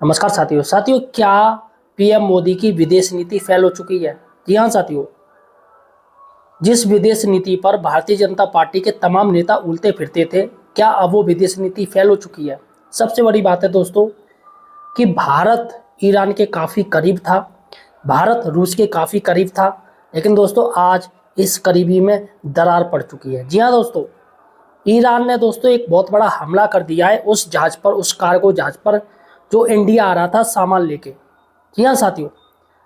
नमस्कार साथियों, क्या पीएम मोदी की विदेश नीति फेल हो चुकी है? जी हाँ साथियों, जिस विदेश नीति पर भारतीय जनता पार्टी के तमाम नेता उलटे फिरते थे, क्या अब वो विदेश नीति फेल हो चुकी है? सबसे बड़ी बात है दोस्तों कि भारत ईरान के काफ़ी करीब था, भारत रूस के काफ़ी करीब था, लेकिन दोस्तों आज इस करीबी में दरार पड़ चुकी है। जी हाँ दोस्तों, ईरान ने दोस्तों एक बहुत बड़ा हमला कर दिया है उस जहाज़ पर, उस कार्गो जहाज़ पर जो इंडिया आ रहा था सामान लेके। जी हाँ साथियों,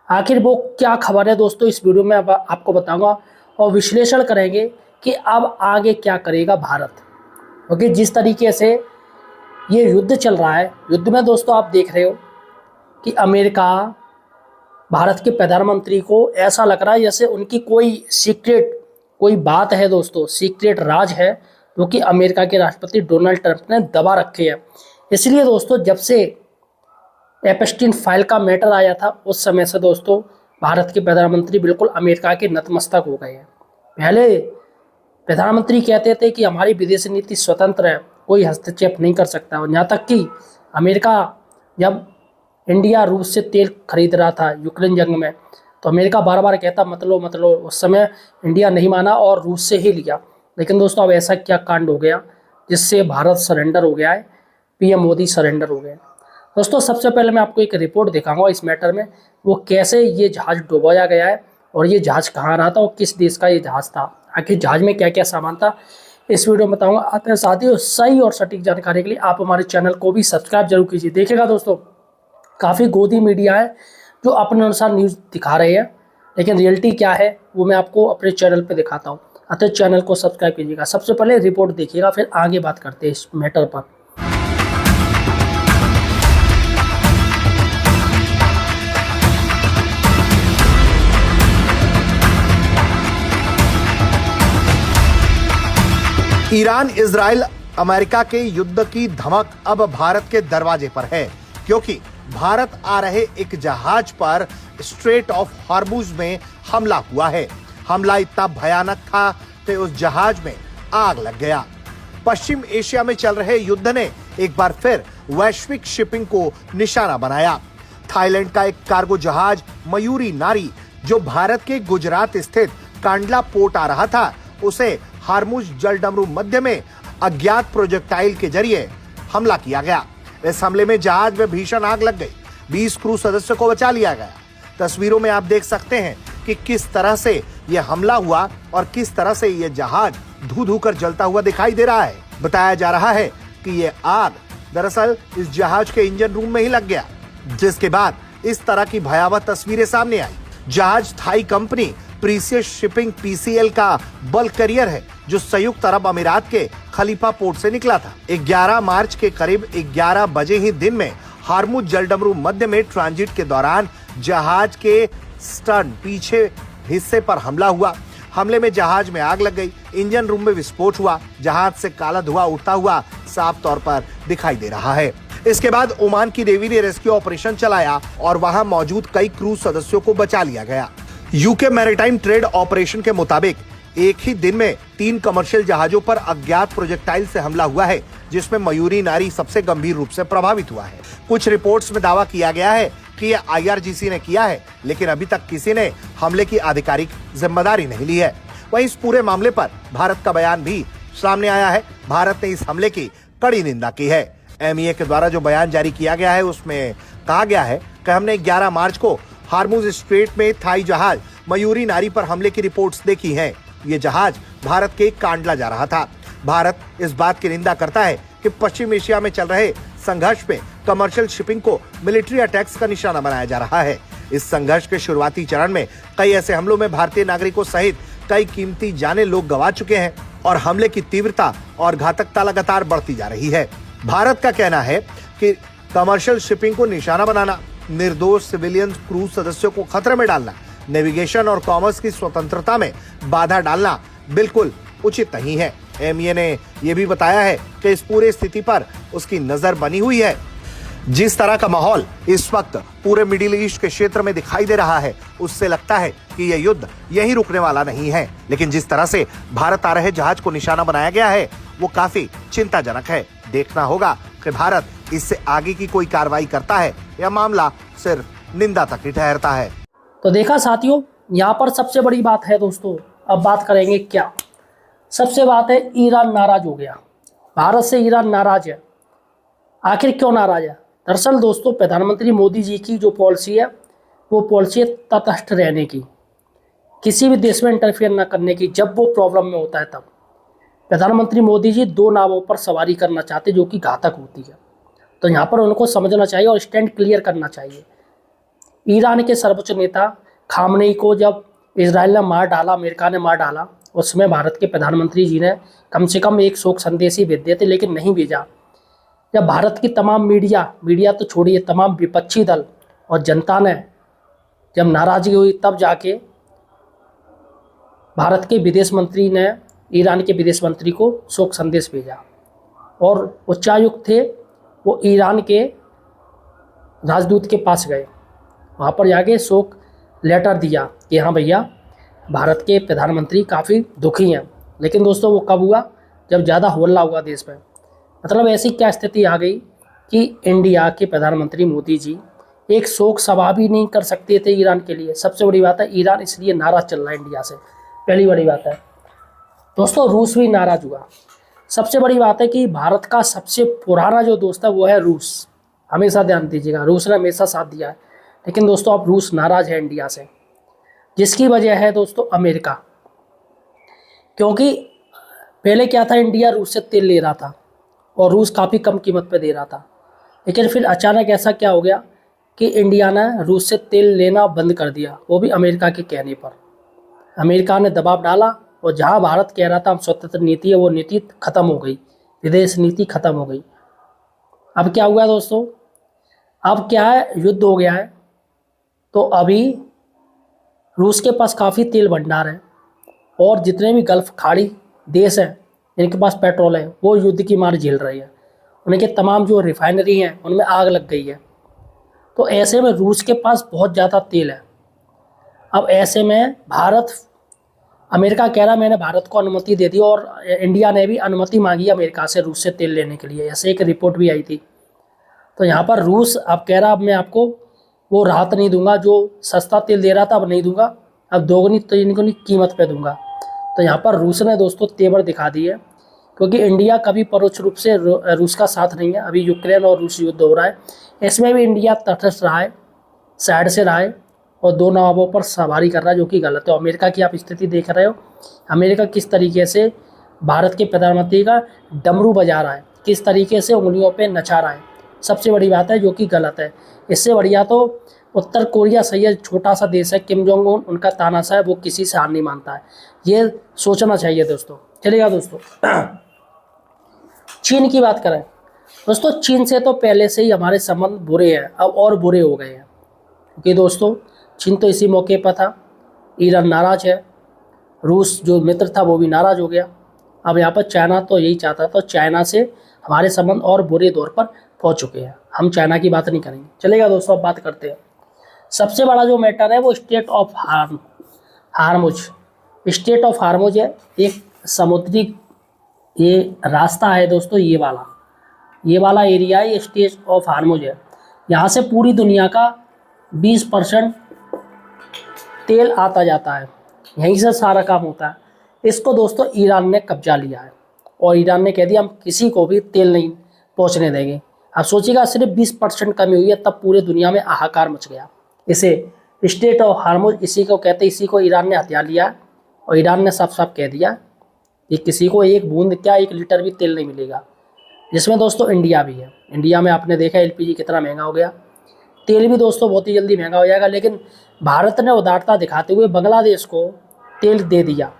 आखिर वो क्या खबर है दोस्तों, इस वीडियो में अब आपको बताऊंगा और विश्लेषण करेंगे कि अब आगे क्या करेगा भारत। क्योंकि जिस तरीके से ये युद्ध चल रहा है, युद्ध में दोस्तों आप देख रहे हो कि अमेरिका, भारत के प्रधानमंत्री को ऐसा लग रहा है जैसे उनकी कोई सीक्रेट कोई बात है दोस्तों, सीक्रेट राज है जो कि अमेरिका के राष्ट्रपति डोनाल्ड ट्रंप ने दबा रखे है। इसलिए दोस्तों जब से एप्स्टीन फाइल का मैटर आया था उस समय से दोस्तों भारत के प्रधानमंत्री बिल्कुल अमेरिका के नतमस्तक हो गए हैं। पहले प्रधानमंत्री कहते थे कि हमारी विदेश नीति स्वतंत्र है, कोई हस्तक्षेप नहीं कर सकता, और यहाँ तक कि अमेरिका जब इंडिया रूस से तेल खरीद रहा था यूक्रेन जंग में, तो अमेरिका बार बार कहता मत लो मत लो, उस समय इंडिया नहीं माना और रूस से ही लिया। लेकिन दोस्तों अब ऐसा क्या कांड हो गया जिससे भारत सरेंडर हो गया है, पीएम मोदी सरेंडर हो गए। दोस्तों सबसे पहले मैं आपको एक रिपोर्ट दिखाऊंगा इस मैटर में, वो कैसे ये जहाज़ डुबाया गया है और ये जहाज़ कहाँ रहा था और किस देश का ये जहाज़ था, आखिर जहाज़ में क्या क्या सामान था, इस वीडियो में बताऊंगा। आते हैं साथियों, सही और सटीक जानकारी के लिए आप हमारे चैनल को भी सब्सक्राइब जरूर कीजिए। देखिएगा दोस्तों, काफ़ी गोदी मीडिया है जो अपने अनुसार न्यूज़ दिखा रहे हैं, लेकिन रियलिटी क्या है वो मैं आपको अपने चैनल पर दिखाता हूँ। अतः चैनल को सब्सक्राइब कीजिएगा। सबसे पहले रिपोर्ट देखिएगा, फिर आगे बात करते हैं इस मैटर पर। ईरान इजराइल अमेरिका के युद्ध की धमक अब भारत के दरवाजे पर है, क्योंकि भारत आ रहे एक जहाज पर स्ट्रेट ऑफ हॉर्मुज में हमला हुआ है। हमला इतना भयानक था कि उस जहाज में आग लग गया। पश्चिम एशिया में चल रहे युद्ध ने एक बार फिर वैश्विक शिपिंग को निशाना बनाया। थाईलैंड का एक कार्गो जहाज मयूरी नारी, जो भारत के गुजरात स्थित कांडला पोर्ट आ रहा था, उसे हॉर्मुज जलडमरू मध्य में अज्ञात प्रोजेक्टाइल के जरिए हमला किया गया। इस हमले में जहाज में भीषण आग लग गई, 20 क्रू सदस्यों को बचा लिया गया। तस्वीरों में आप देख सकते हैं कि किस तरह से यह हमला हुआ और किस तरह से यह जहाज धू धू कर जलता हुआ दिखाई दे रहा है। बताया जा रहा है कि यह आग दरअसल इस जहाज के इंजन रूम में ही लग गया, जिसके बाद इस तरह की भयावह तस्वीरें सामने आई। जहाज Thai company Precious Shipping PCL का बल्क कैरियर है, जो संयुक्त अरब अमीरात के खलीफा पोर्ट से निकला था। 11 मार्च के करीब 11 बजे ही दिन में हॉर्मुज जलडमरू मध्य में ट्रांजिट के दौरान जहाज के स्टर्न पीछे हिस्से पर हमला हुआ। हमले में जहाज में आग लग गई, इंजन रूम में विस्फोट हुआ, जहाज से काला धुआं उठता हुआ साफ तौर पर दिखाई दे रहा है। इसके बाद ओमान की नेवी ने रेस्क्यू ऑपरेशन चलाया और वहां मौजूद कई क्रू सदस्यों को बचा लिया गया। यूके मैरीटाइम ट्रेड ऑपरेशन के मुताबिक एक ही दिन में 3 कमर्शियल जहाजों पर अज्ञात प्रोजेक्टाइल से हमला हुआ है, जिसमें मयूरी नारी सबसे गंभीर रूप से प्रभावित हुआ है। कुछ रिपोर्ट्स में दावा किया गया है कि यह IRGC ने किया है, लेकिन अभी तक किसी ने हमले की आधिकारिक जिम्मेदारी नहीं ली है। वहीं इस पूरे मामले पर भारत का बयान भी सामने आया है। भारत ने इस हमले की कड़ी निंदा की है। MEA के द्वारा जो बयान जारी किया गया है उसमें कहा गया है कि हमने 11 मार्च को हॉर्मुज स्ट्रेट में थाई जहाज मयूरी नारी पर हमले की रिपोर्ट्स देखी हैं। ये जहाज भारत के कांडला जा रहा था। भारत इस बात की निंदा करता है कि पश्चिम एशिया में चल रहे संघर्ष में कमर्शियल शिपिंग को मिलिट्री अटैक्स का निशाना बनाया जा रहा है। इस संघर्ष के शुरुआती चरण में कई ऐसे हमलों में भारतीय नागरिकों सहित कई कीमती जानें लोग गंवा चुके हैं और हमले की तीव्रता और घातकता लगातार बढ़ती जा रही है। भारत का कहना है कि कमर्शियल शिपिंग को निशाना बनाना, निर्दोष सिविलियन क्रू सदस्यों को खतरे में डालना, नेविगेशन और कॉमर्स की स्वतंत्रता में बाधा डालना बिल्कुल उचित नहीं है। MEA ने यह भी बताया है कि इस पूरे स्थिति पर उसकी नजर बनी हुई है। जिस तरह का माहौल इस वक्त पूरे मिडिल ईस्ट के क्षेत्र में दिखाई दे रहा है, उससे लगता है कि यह युद्ध यहीं रुकने वाला नहीं है। लेकिन जिस तरह से भारत आ रहे जहाज को निशाना बनाया गया है, वो काफी चिंताजनक है। देखना होगा कि भारत इससे आगे की कोई कार्रवाई करता है या मामला सिर्फ निंदा तक ही ठहरता है। तो देखा साथियों, यहाँ पर सबसे बड़ी बात है दोस्तों, अब बात करेंगे क्या। सबसे बात है, ईरान नाराज हो गया। भारत से ईरान नाराज है। आखिर क्यों नाराज है? दरअसल दोस्तों, प्रधानमंत्री मोदी जी की जो पॉलिसी है वो पॉलिसी है तटस्थ रहने की, किसी भी देश में इंटरफेयर ना करने की जब वो प्रॉब्लम में होता है तब। प्रधानमंत्री मोदी जी दो नावों पर सवारी करना चाहते जो कि घातक होती है। तो यहाँ पर उनको समझना चाहिए और स्टैंड क्लियर करना चाहिए। ईरान के सर्वोच्च नेता खामनेई को जब इजराइल ने मार डाला, अमेरिका ने मार डाला, उसमें भारत के प्रधानमंत्री जी ने कम से कम एक शोक संदेश ही भेज दिए थे, लेकिन नहीं भेजा। जब भारत की तमाम मीडिया तो छोड़िए, तमाम विपक्षी दल और जनता ने जब नाराजगी हुई, तब जाके भारत के विदेश मंत्री ने ईरान के विदेश मंत्री को शोक संदेश भेजा और उच्चायुक्त थे वो ईरान के राजदूत के पास गए, वहाँ पर जाके शोक लेटर दिया कि हाँ भैया, भारत के प्रधानमंत्री काफ़ी दुखी हैं। लेकिन दोस्तों, वो कब हुआ? जब ज़्यादा हल्ला हुआ देश में। मतलब ऐसी क्या स्थिति आ गई कि इंडिया के प्रधानमंत्री मोदी जी एक शोक सभा भी नहीं कर सकते थे ईरान के लिए। सबसे बड़ी बात है, ईरान इसलिए नाराज़ चल रहा है इंडिया से, पहली बड़ी बात है। दोस्तों, रूस भी नाराज़ हुआ। सबसे बड़ी बात है कि भारत का सबसे पुराना जो दोस्त है वो है रूस। हमेशा ध्यान दीजिएगा, रूस ने हमेशा साथ दिया है। लेकिन दोस्तों, अब रूस नाराज़ है इंडिया से, जिसकी वजह है दोस्तों अमेरिका। क्योंकि पहले क्या था, इंडिया रूस से तेल ले रहा था और रूस काफ़ी कम कीमत पे दे रहा था। लेकिन फिर अचानक ऐसा क्या हो गया कि इंडिया ने रूस से तेल लेना बंद कर दिया, वो भी अमेरिका के कहने पर। अमेरिका ने दबाव डाला और जहां भारत कह रहा था हम स्वतंत्र नीति है, वो नीति ख़त्म हो गई, विदेश नीति ख़त्म हो गई। अब क्या हुआ दोस्तों? अब क्या है, युद्ध हो गया है। तो अभी रूस के पास काफ़ी तेल भंडार है और जितने भी गल्फ खाड़ी देश हैं जिनके पास पेट्रोल है, वो युद्ध की मार झेल रहे हैं। उनके तमाम जो रिफाइनरी हैं उनमें आग लग गई है। तो ऐसे में रूस के पास बहुत ज़्यादा तेल है। अब ऐसे में अमेरिका कह रहा मैंने भारत को अनुमति दे दी और इंडिया ने भी अनुमति मांगी अमेरिका से रूस से तेल लेने के लिए, ऐसे एक रिपोर्ट भी आई थी। तो यहाँ पर रूस अब कह रहा अब मैं आपको वो राहत नहीं दूंगा, जो सस्ता तेल दे रहा था अब नहीं दूंगा, अब दोगुनी तीन कीमत पे दूंगा। तो यहाँ पर रूस ने दोस्तों तेवर दिखा दी है, क्योंकि इंडिया कभी परोक्ष रूप से रूस का साथ नहीं है। अभी यूक्रेन और रूस युद्ध हो रहा है, इसमें भी इंडिया तटस्थ रहा है, साइड से रहा है और दो नावों पर सवारी कर रहा है, जो कि गलत है। अमेरिका की आप स्थिति देख रहे हो, अमेरिका किस तरीके से भारत के प्रधानमंत्री का डमरू बजा रहा है, किस तरीके से उंगलियों पे नचा रहा है। सबसे बड़ी बात है, जो कि गलत है। इससे बढ़िया तो उत्तर कोरिया सही है, छोटा सा देश है, किम जोंग उन उनका तानाशाह है, वो किसी से हार नहीं मानता है। ये सोचना चाहिए दोस्तों। चलिएगा दोस्तों, चीन की बात करें दोस्तों, चीन से तो पहले से ही हमारे संबंध बुरे हैं, अब और बुरे हो गए हैं। क्योंकि दोस्तों, चीन तो इसी मौके पर था, ईरान नाराज है, रूस जो मित्र था वो भी नाराज हो गया। अब यहाँ पर चाइना तो यही चाहता था, तो चाइना से हमारे संबंध और बुरे दौर पर पहुँच चुके हैं। हम चाइना की बात नहीं करेंगे। चलेगा दोस्तों, अब बात करते हैं। सबसे बड़ा जो मैटर है वो state of Hormuz. State of Hormuz है एक समुद्री ये रास्ता है दोस्तों, ये वाला एरिया है, ये स्टेट ऑफ हार्मुज है। यहाँ से पूरी दुनिया का 20% तेल आता जाता है, यहीं से सारा काम होता है। इसको दोस्तों ईरान ने कब्जा लिया है और ईरान ने कह दिया हम किसी को भी तेल नहीं पहुँचने देंगे। अब सोचिएगा, सिर्फ 20% कमी हुई है, तब पूरे दुनिया में हाहाकार मच गया। इसे स्टेट ऑफ हार्मुज इसी को कहते, इसी को ईरान ने हथिया लिया और ईरान ने साफ साफ कह दिया कि किसी को एक बूंद क्या 1 लीटर भी तेल नहीं मिलेगा। जिसमें दोस्तों इंडिया भी है। इंडिया में आपने देखा LPG कितना महंगा हो गया, तेल भी दोस्तों बहुत ही जल्दी महंगा हो जाएगा। लेकिन भारत ने उदारता दिखाते हुए बांग्लादेश को तेल दे दिया,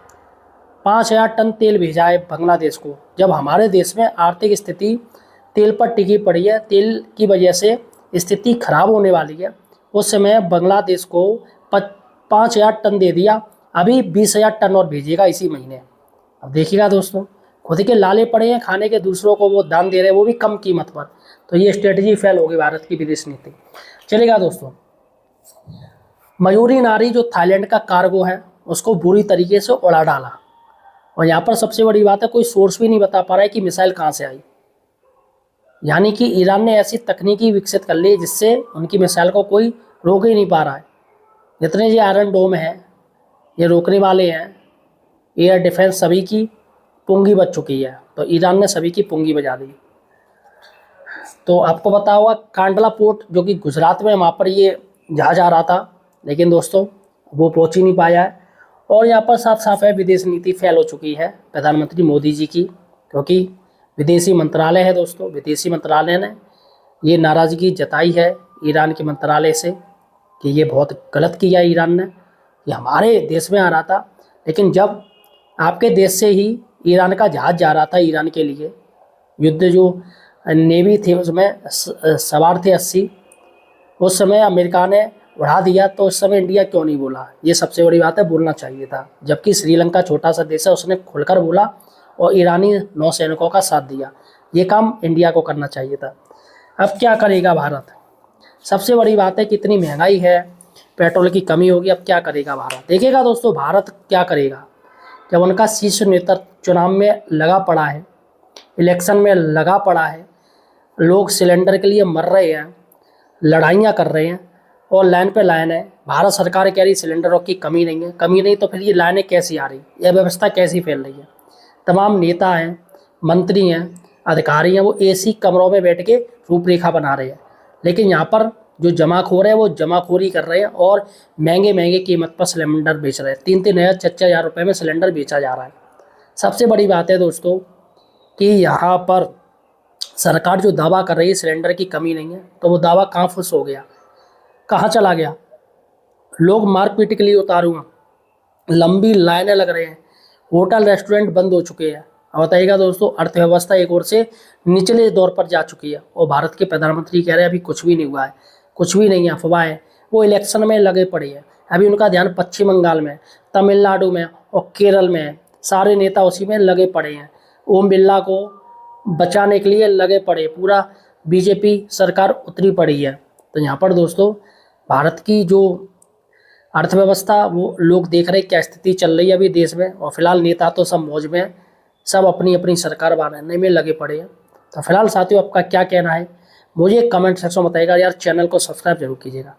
5000 टन तेल भेजा है बांग्लादेश को। जब हमारे देश में आर्थिक स्थिति तेल पर टिकी पड़ी है, तेल की वजह से स्थिति खराब होने वाली है, उस समय बांग्लादेश को 5000 टन दे दिया, अभी 20,000 टन और भेजेगा इसी महीने। अब देखिएगा दोस्तों, खुद के लाले पड़े हैं खाने के, दूसरों को वो दान दे रहे हैं, वो भी कम कीमत पर। तो ये स्ट्रेटजी फेल होगी भारत की विदेश नीति। चलेगा दोस्तों, मयूरी नारी जो थाईलैंड का कार्गो है उसको बुरी तरीके से उड़ा डाला। और यहाँ पर सबसे बड़ी बात है, कोई सोर्स भी नहीं बता पा रहा है कि मिसाइल कहाँ से आई। यानी कि ईरान ने ऐसी तकनीकी विकसित कर ली जिससे उनकी मिसाइल को कोई रोक ही नहीं पा रहा है। जितने ये आयरन डोम हैं, ये रोकने वाले हैं, एयर डिफेंस सभी की पुंगी बज चुकी है। तो ईरान ने सभी की पुंगी बजा दी। तो आपको पता होगा कांडला पोर्ट जो कि गुजरात में, वहाँ पर ये जहाज आ रहा था, लेकिन दोस्तों वो पहुँच ही नहीं पाया है। और यहाँ पर साफ साफ है विदेश नीति फेल हो चुकी है प्रधानमंत्री मोदी जी की, क्योंकि विदेशी मंत्रालय है दोस्तों, विदेशी मंत्रालय ने ये नाराज़गी जताई है ईरान के मंत्रालय से कि ये बहुत गलत किया ईरान ने, ये हमारे देश में आ रहा था। लेकिन जब आपके देश से ही ईरान का जहाज़ जा रहा था ईरान के लिए, युद्ध जो नेवी थी उसमें सवार थे 80, उस समय अमेरिका ने बढ़ा दिया, तो उस समय इंडिया क्यों नहीं बोला? ये सबसे बड़ी बात है, बोलना चाहिए था। जबकि श्रीलंका छोटा सा देश है, उसने खुलकर बोला और ईरानी नौसैनिकों का साथ दिया। ये काम इंडिया को करना चाहिए था। अब क्या करेगा भारत? सबसे बड़ी बात है कि इतनी महंगाई है, पेट्रोल की कमी होगी, अब क्या करेगा भारत? देखेगा दोस्तों भारत क्या करेगा। जब उनका शीर्ष नेतृत्व चुनाव में लगा पड़ा है, इलेक्शन में लगा पड़ा है, लोग सिलेंडर के लिए मर रहे हैं, लड़ाइयाँ कर रहे हैं और लाइन पे लाइन है, भारत सरकार कह रही सिलेंडरों की कमी नहीं है, कमी नहीं, तो फिर ये लाइनें कैसी आ रही, यह व्यवस्था कैसी फैल रही है? तमाम नेता हैं, मंत्री हैं, अधिकारी हैं, वो एसी कमरों में बैठ के रूपरेखा बना रहे हैं, लेकिन यहाँ पर जो जमाखोर है वो जमाखोरी कर रहे हैं और महंगे महंगे कीमत पर सिलेंडर बेच रहे हैं। 3-3 हज़ार 4-4 हज़ार रुपये में सिलेंडर बेचा जा रहा है। सबसे बड़ी बात है दोस्तों कि यहाँ पर सरकार जो दावा कर रही है सिलेंडर की कमी नहीं है, तो वो दावा कहाँ फुस हो गया, कहाँ चला गया? लोग मारपीट के लिए उतारू हैं, लंबी लाइनें लग रहे हैं, होटल रेस्टोरेंट बंद हो चुके हैं। अब बताइएगा दोस्तों, अर्थव्यवस्था एक ओर से निचले दौर पर जा चुकी है और भारत के प्रधानमंत्री कह रहे हैं अभी कुछ भी नहीं हुआ है, कुछ भी नहीं है, अफवाह है। वो इलेक्शन में लगे पड़े हैं, अभी उनका ध्यान पश्चिम बंगाल में, तमिलनाडु में और केरल में है। सारे नेता उसी में लगे पड़े हैं, ओम बिरला को बचाने के लिए लगे पड़े, पूरा बीजेपी सरकार उतरी पड़ी है। तो यहाँ पर दोस्तों भारत की जो अर्थव्यवस्था वो लोग देख रहे क्या स्थिति चल रही है अभी देश में, और फिलहाल नेता तो सब मौज में हैं, सब अपनी अपनी सरकार बनाने में लगे पड़े हैं। तो फिलहाल साथियों आपका क्या कहना है मुझे कमेंट सेक्शन में बताइएगा। यार चैनल को सब्सक्राइब जरूर कीजिएगा।